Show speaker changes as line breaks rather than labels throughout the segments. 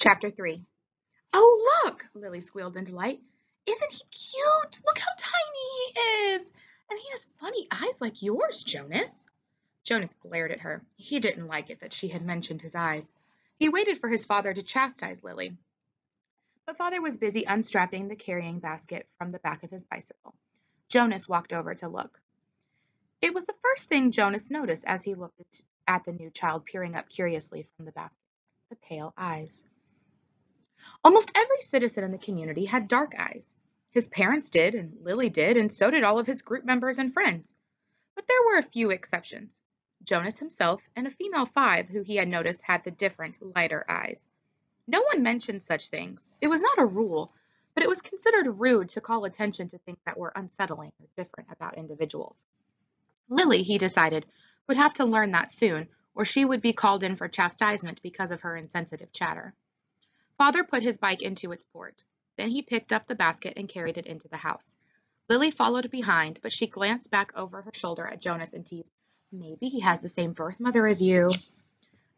Chapter 3. Oh, look! Lily squealed in delight. Isn't he cute? Look how tiny he is! And he has funny eyes like yours, Jonas. Jonas glared at her. He didn't like it that she had mentioned his eyes. He waited for his father to chastise Lily. But father was busy unstrapping the carrying basket from the back of his bicycle. Jonas walked over to look. It was the first thing Jonas noticed as he looked at the new child peering up curiously from the basket. The pale eyes. Almost every citizen in the community had dark eyes. His parents did, and Lily did, and so did all of his group members and friends. But there were a few exceptions. Jonas himself and a female 5 who he had noticed had the different, lighter eyes. No one mentioned such things. It was not a rule, but it was considered rude to call attention to things that were unsettling or different about individuals. Lily, he decided, would have to learn that soon, or she would be called in for chastisement because of her insensitive chatter. Father put his bike into its port. Then he picked up the basket and carried it into the house. Lily followed behind, but she glanced back over her shoulder at Jonas and teased, Maybe he has the same birth mother as you.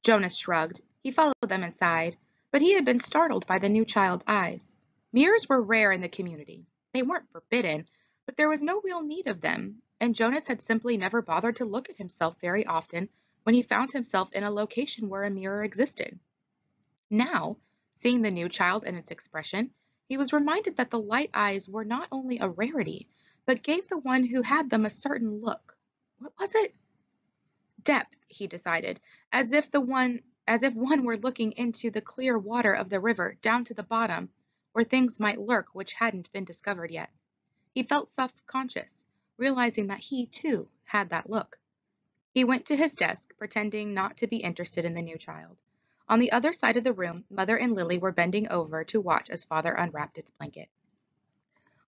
Jonas shrugged. He followed them inside, but he had been startled by the new child's eyes. Mirrors were rare in the community. They weren't forbidden, but there was no real need of them, and Jonas had simply never bothered to look at himself very often when he found himself in a location where a mirror existed. Now, seeing the new child and its expression, he was reminded that the light eyes were not only a rarity, but gave the one who had them a certain look. What was it? Depth, he decided, as if one were looking into the clear water of the river down to the bottom, where things might lurk which hadn't been discovered yet. He felt self-conscious, realizing that he, too, had that look. He went to his desk, pretending not to be interested in the new child. On the other side of the room, Mother and Lily were bending over to watch as Father unwrapped its blanket.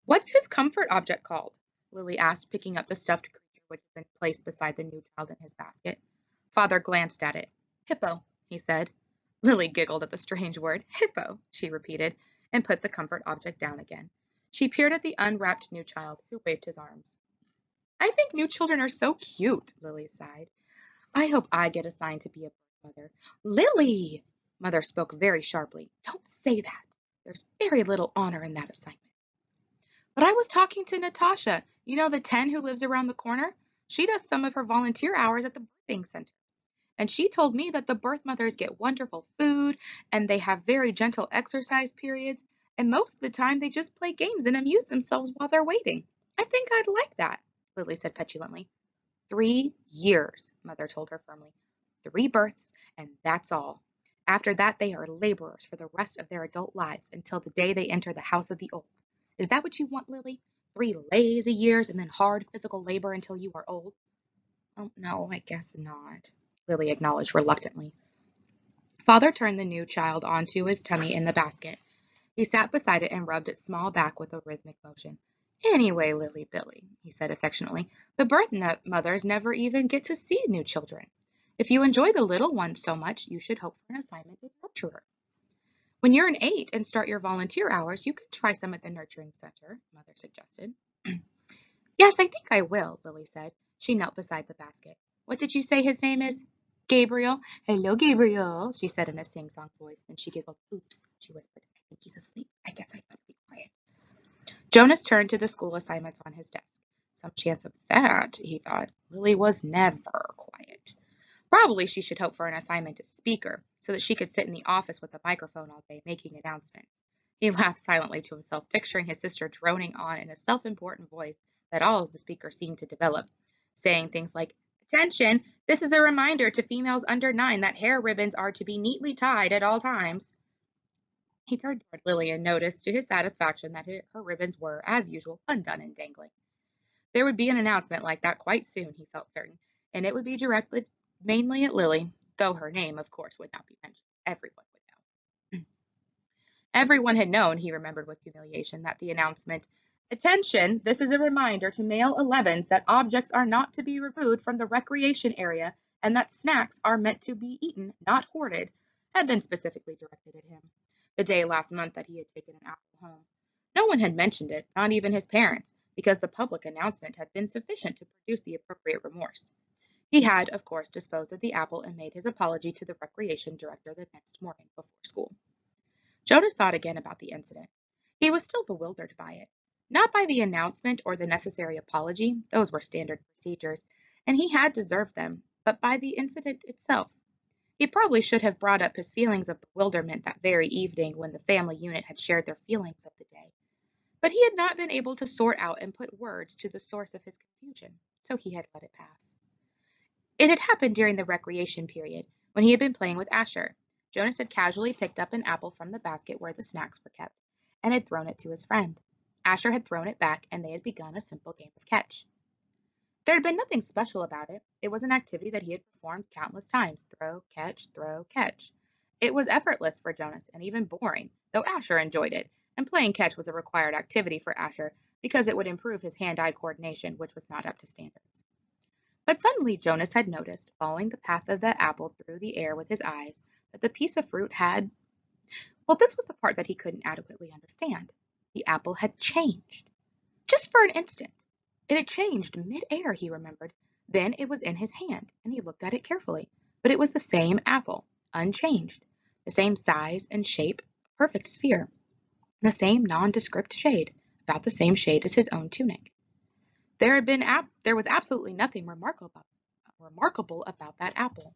What's his comfort object called? Lily asked, picking up the stuffed creature which had been placed beside the new child in his basket. Father glanced at it. Hippo, he said. Lily giggled at the strange word. Hippo, she repeated, and put the comfort object down again. She peered at the unwrapped new child, who waved his arms. I think new children are so cute, Lily sighed. I hope I get assigned to be a birth mother. Lily! Mother spoke very sharply. Don't say that. There's very little honor in that assignment. But I was talking to Natasha, you know the 10 who lives around the corner? She does some of her volunteer hours at the birthing center. And she told me that the birth mothers get wonderful food and they have very gentle exercise periods, and most of the time they just play games and amuse themselves while they're waiting. I think I'd like that, Lily said petulantly. 3 years, Mother told her firmly. 3 births, and that's all. After that, they are laborers for the rest of their adult lives until the day they enter the house of the old. Is that what you want, Lily? 3 lazy years and then hard physical labor until you are old? Oh, no, I guess not, Lily acknowledged reluctantly. Father turned the new child onto his tummy in the basket. He sat beside it and rubbed its small back with a rhythmic motion. Anyway, Lily Billy, he said affectionately, the birth mothers never even get to see new children. If you enjoy the little ones so much, you should hope for an assignment with nurturer. When you're an 8 and start your volunteer hours, you can try some at the nurturing center, Mother suggested. Yes, I think I will, Lily said. She knelt beside the basket. What did you say his name is? Gabriel. Hello, Gabriel, she said in a sing-song voice. Then she giggled. Oops, she whispered. I think he's asleep. I guess I better be quiet. Jonas turned to the school assignments on his desk. Some chance of that, he thought. Lily was never quiet. Probably she should hope for an assignment as speaker, so that she could sit in the office with a microphone all day making announcements. He laughed silently to himself, picturing his sister droning on in a self-important voice that all of the speakers seemed to develop, saying things like, Attention! This is a reminder to females under 9 that hair ribbons are to be neatly tied at all times. He turned toward Lily and noticed to his satisfaction that her ribbons were, as usual, undone and dangling. There would be an announcement like that quite soon, he felt certain, and it would be directed mainly at Lily, though her name, of course, would not be mentioned. Everyone would know. Everyone had known, he remembered with humiliation, that the announcement, Attention, this is a reminder to male 11s that objects are not to be removed from the recreation area and that snacks are meant to be eaten, not hoarded, had been specifically directed at him. The day last month that he had taken an apple home. No one had mentioned it, not even his parents, because the public announcement had been sufficient to produce the appropriate remorse. He had, of course, disposed of the apple and made his apology to the recreation director the next morning before school. Jonas thought again about the incident. He was still bewildered by it. Not by the announcement or the necessary apology, those were standard procedures, and he had deserved them, but by the incident itself. He probably should have brought up his feelings of bewilderment that very evening when the family unit had shared their feelings of the day. But he had not been able to sort out and put words to the source of his confusion, so he had let it pass. It had happened during the recreation period, when he had been playing with Asher. Jonas had casually picked up an apple from the basket where the snacks were kept, and had thrown it to his friend. Asher had thrown it back, and they had begun a simple game of catch. There had been nothing special about it. It was an activity that he had performed countless times. Throw, catch, throw, catch. It was effortless for Jonas and even boring, though Asher enjoyed it, and playing catch was a required activity for Asher because it would improve his hand-eye coordination, which was not up to standards. But suddenly Jonas had noticed, following the path of the apple through the air with his eyes, that the piece of fruit had, well, this was the part that he couldn't adequately understand. The apple had changed. Just for an instant. It had changed mid-air, he remembered. Then it was in his hand, and he looked at it carefully. But it was the same apple, unchanged. The same size and shape, a perfect sphere. The same nondescript shade, about the same shade as his own tunic. There was absolutely nothing remarkable about that apple.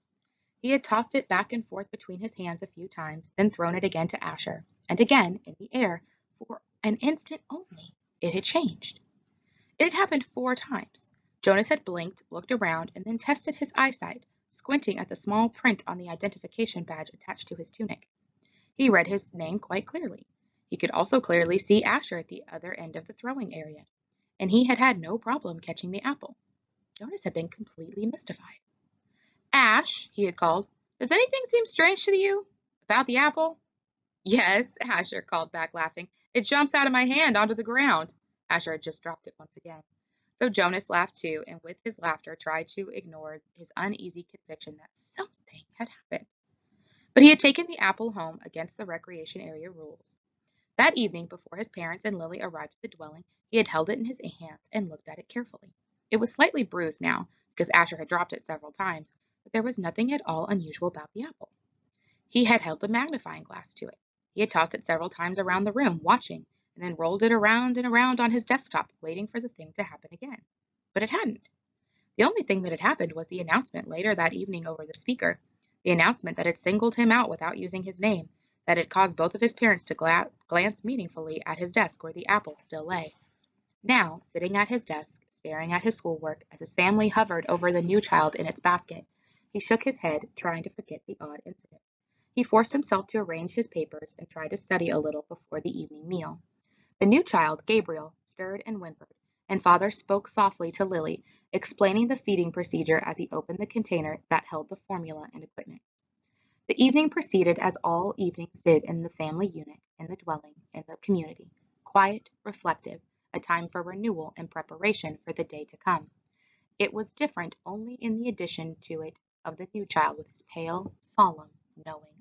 He had tossed it back and forth between his hands a few times, then thrown it again to Asher, and again in the air, for an instant only, it had changed. It had happened 4 times. Jonas had blinked, looked around, and then tested his eyesight, squinting at the small print on the identification badge attached to his tunic. He read his name quite clearly. He could also clearly see Asher at the other end of the throwing area, and he had had no problem catching the apple. Jonas had been completely mystified. "Ash," he had called, "does anything seem strange to you? About the apple?" "Yes," Asher called back, laughing. "It jumps out of my hand onto the ground." Asher had just dropped it once again. So Jonas laughed too, and with his laughter tried to ignore his uneasy conviction that something had happened. But he had taken the apple home against the recreation area rules. That evening, before his parents and Lily arrived at the dwelling, he had held it in his hands and looked at it carefully. It was slightly bruised now, because Asher had dropped it several times, but there was nothing at all unusual about the apple. He had held a magnifying glass to it. He had tossed it several times around the room, watching, and then rolled it around and around on his desktop, waiting for the thing to happen again. But it hadn't. The only thing that had happened was the announcement later that evening over the speaker, the announcement that had singled him out without using his name, that had caused both of his parents to glance meaningfully at his desk where the apple still lay. Now, sitting at his desk, staring at his schoolwork as his family hovered over the new child in its basket, he shook his head, trying to forget the odd incident. He forced himself to arrange his papers and try to study a little before the evening meal. The new child, Gabriel, stirred and whimpered, and Father spoke softly to Lily, explaining the feeding procedure as he opened the container that held the formula and equipment. The evening proceeded as all evenings did in the family unit, in the dwelling, in the community, quiet, reflective, a time for renewal and preparation for the day to come. It was different only in the addition to it of the new child with his pale, solemn, knowing